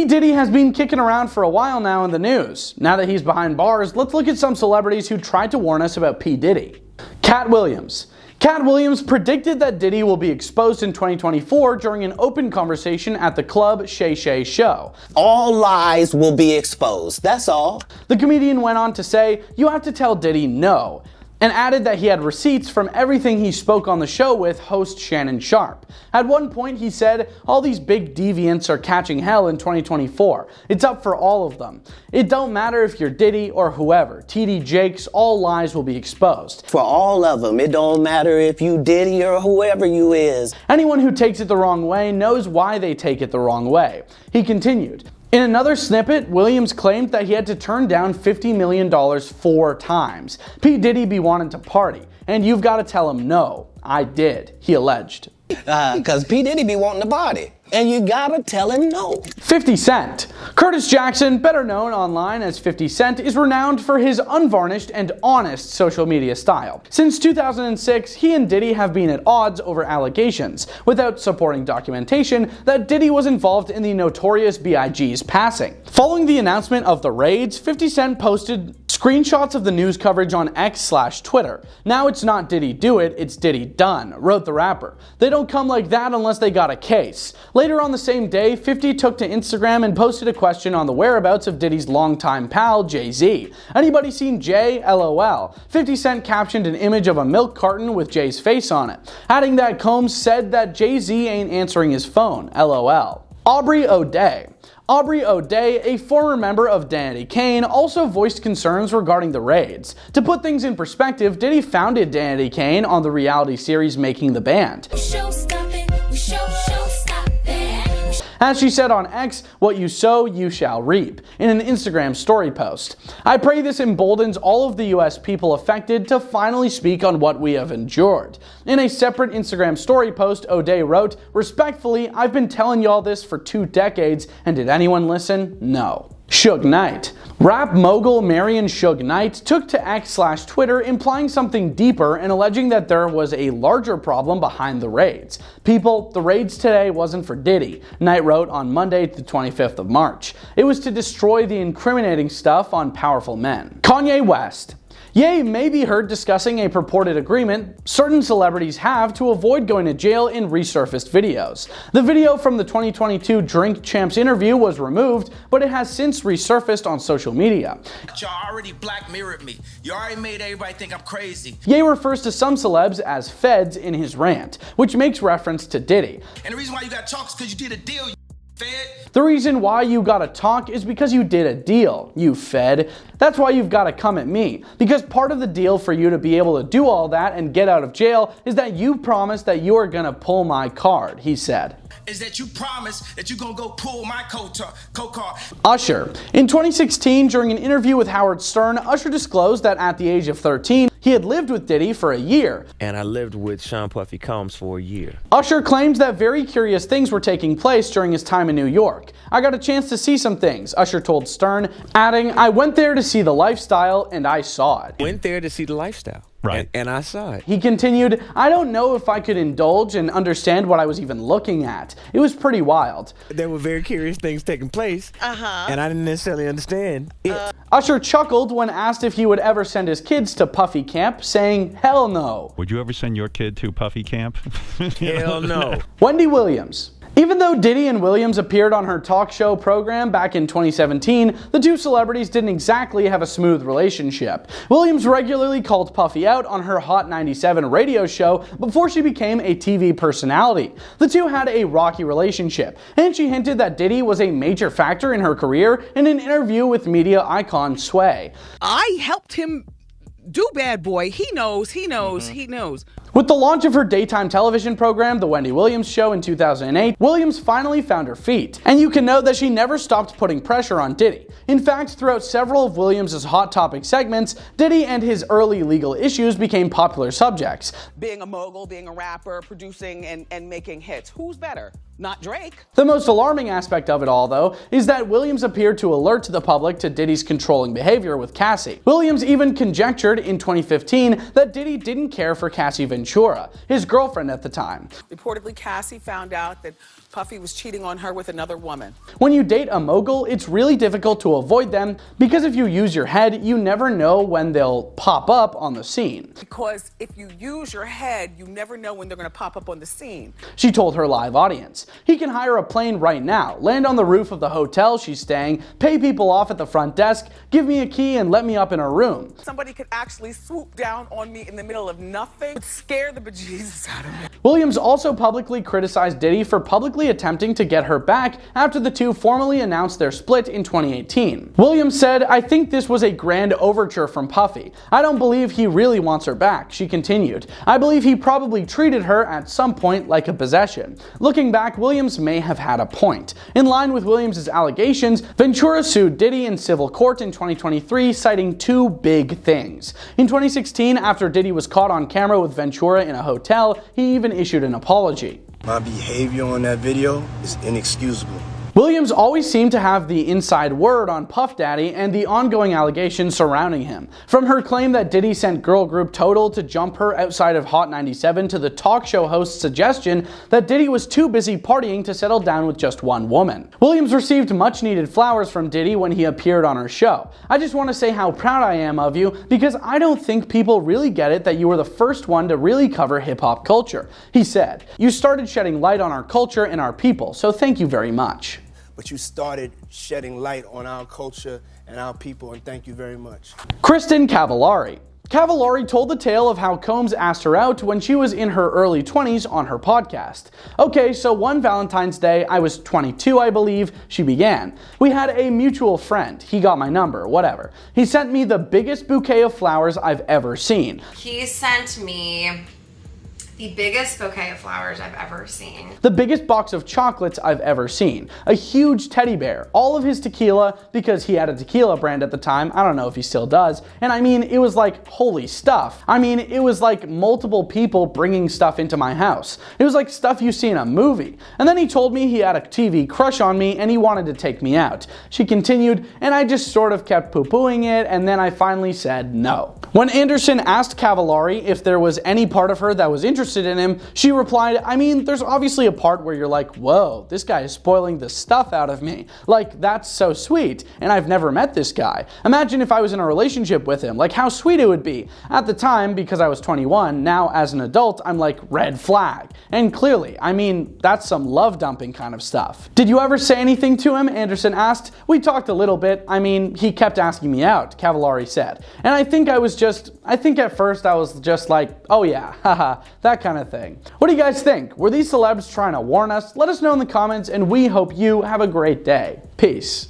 Diddy has been kicking around for a while now in the news. Now that he's behind bars, let's look at some celebrities who tried to warn us about P. Diddy. CAD Williams. CAD Williams predicted that Diddy will be exposed in 2024 during an open conversation at the club Shay Shay Show. All lies will be exposed, that's all. The comedian went on to say, "You have to tell Diddy no," and added that he had receipts from everything he spoke on the show with host Shannon Sharpe. At one point he said, "All these big deviants are catching hell in 2024. It's up for all of them. It don't matter if you're Diddy or whoever. TD Jakes, all lies will be exposed. For all of them, it don't matter if you Diddy or whoever you is. Anyone who takes it the wrong way knows why they take it the wrong way." He continued. In another snippet, Williams claimed that he had to turn down $50 million 4 times. P. Diddy be wanting to party, and you've got to tell him no. I did, he alleged. Cause P. Diddy be wanting to party, and you gotta tell him no. 50 Cent. Curtis Jackson, better known online as 50 Cent, is renowned for his unvarnished and honest social media style. Since 2006, he and Diddy have been at odds over allegations, without supporting documentation, that Diddy was involved in the notorious B.I.G.'s passing. Following the announcement of the raids, 50 Cent posted screenshots of the news coverage on X/Twitter. "Now it's not Diddy do it, it's Diddy done," wrote the rapper. "They don't come like that unless they got a case." Later on the same day, 50 took to Instagram and posted a question on the whereabouts of Diddy's longtime pal, Jay-Z. "Anybody seen Jay? LOL. 50 Cent captioned an image of a milk carton with Jay's face on it, adding that Combs said that Jay-Z ain't answering his phone, LOL. Aubrey O'Day. Aubrey O'Day, a former member of Danity Kane, also voiced concerns regarding the raids. To put things in perspective, Diddy founded Danity Kane on the reality series Making the Band. As she said on X, "What you sow, you shall reap," in an Instagram story post. "I pray this emboldens all of the US people affected to finally speak on what we have endured." In a separate Instagram story post, O'Day wrote, "Respectfully, I've been telling y'all this for 2 decades, and did anyone listen? No." Suge Knight. Rap mogul Marion Suge Knight took to X/Twitter implying something deeper and alleging that there was a larger problem behind the raids. "People, the raids today wasn't for Diddy," Knight wrote on Monday, the 25th of March. "It was to destroy the incriminating stuff on powerful men." Kanye West. Ye may be heard discussing a purported agreement certain celebrities have to avoid going to jail in resurfaced videos. The video from the 2022 Drink Champs interview was removed, but it has since resurfaced on social media. "Y'all already black mirrored me. You already made everybody think I'm crazy." Ye refers to some celebs as feds in his rant, which makes reference to Diddy. "And the reason why you got talk is because you did a deal, you fed." "The reason why you gotta talk is because you did a deal, you fed. That's why you've gotta come at me. Because part of the deal for you to be able to do all that and get out of jail is that you promise that you are gonna pull my card," he said. "Is that you promise that you're gonna go pull my co-card." Usher. In 2016, during an interview with Howard Stern, Usher disclosed that at the age of 13, he had lived with Diddy for a year. "And I lived with Sean Puffy Combs for a year." Usher claims that very curious things were taking place during his time in New York. "I got a chance to see some things," Usher told Stern, adding, "I went there to see the lifestyle and I saw it." Went there to see the lifestyle. Right. And I saw it. He continued, "I don't know if I could indulge and understand what I was even looking at. It was pretty wild." There were very curious things taking place, and I didn't necessarily understand it. Usher chuckled when asked if he would ever send his kids to Puffy Camp, saying, "Hell no." Would you ever send your kid to Puffy Camp? Hell no. Wendy Williams. Even though Diddy and Williams appeared on her talk show program back in 2017, the two celebrities didn't exactly have a smooth relationship. Williams regularly called Puffy out on her Hot 97 radio show before she became a TV personality. The two had a rocky relationship, and she hinted that Diddy was a major factor in her career in an interview with media icon Sway. "I helped him do Bad Boy. He knows. He knows." With the launch of her daytime television program, The Wendy Williams Show, in 2008, Williams finally found her feet. And you can note that she never stopped putting pressure on Diddy. In fact, throughout several of Williams' Hot Topic segments, Diddy and his early legal issues became popular subjects. Being a mogul, being a rapper, producing and making hits. Who's better? Not Drake. The most alarming aspect of it all, though, is that Williams appeared to alert the public to Diddy's controlling behavior with Cassie. Williams even conjectured in 2015 that Diddy didn't care for Cassie Ventura, his girlfriend at the time. Reportedly, Cassie found out that Puffy was cheating on her with another woman. When you date a mogul, it's really difficult to avoid them because if you use your head, you never know when they'll pop up on the scene. Because if you use your head, you never know when they're going to pop up on the scene. She told her live audience. He can hire a plane right now, land on the roof of the hotel she's staying, pay people off at the front desk, give me a key and let me up in a room. Somebody could actually swoop down on me in the middle of nothing. It would scare the bejesus out of me. Williams also publicly criticized Diddy for publicly attempting to get her back after the two formally announced their split in 2018. Williams said, "I think this was a grand overture from Puffy. I don't believe he really wants her back," she continued. "I believe he probably treated her at some point like a possession." Looking back, Williams may have had a point. In line with Williams' allegations, Ventura sued Diddy in civil court in 2023, citing two big things. In 2016, after Diddy was caught on camera with Ventura in a hotel, he even issued an apology. My behavior on that video is inexcusable. Williams always seemed to have the inside word on Puff Daddy and the ongoing allegations surrounding him. From her claim that Diddy sent girl group Total to jump her outside of Hot 97 to the talk show host's suggestion that Diddy was too busy partying to settle down with just one woman. Williams received much needed flowers from Diddy when he appeared on her show. "I just want to say how proud I am of you because I don't think people really get it that you were the first one to really cover hip-hop culture," he said. "You started shedding light on our culture and our people, so thank you very much." But you started shedding light on our culture and our people, and thank you very much. Kristen Cavalari. Cavalari told the tale of how Combs asked her out when she was in her early 20s on her podcast. "Okay, so one Valentine's Day, I was 22, I believe," she began. "We had a mutual friend. He got my number, whatever. He sent me the biggest bouquet of flowers I've ever seen." He sent me the biggest bouquet of flowers I've ever seen. "The biggest box of chocolates I've ever seen. A huge teddy bear. All of his tequila," because he had a tequila brand at the time. I don't know if he still does. And I mean, it was like holy stuff. I mean, it was like multiple people bringing stuff into my house. It was like stuff you see in a movie. And then he told me he had a TV crush on me and he wanted to take me out. She continued, "And I just sort of kept poo-pooing it, and then I finally said no." When Anderson asked Cavalari if there was any part of her that was interested in him, she replied, "I mean, there's obviously a part where you're like, whoa, this guy is spoiling the stuff out of me. Like, that's so sweet, and I've never met this guy. Imagine if I was in a relationship with him, like how sweet it would be." At the time, because I was 21, now as an adult, I'm like, red flag. And clearly, I mean, that's some love dumping kind of stuff. "Did you ever say anything to him?" Anderson asked. "We talked a little bit. I mean, he kept asking me out," Cavalari said. "And I think at first I was just like, oh yeah, haha, that kind of thing." What do you guys think? Were these celebs trying to warn us? Let us know in the comments, and we hope you have a great day. Peace.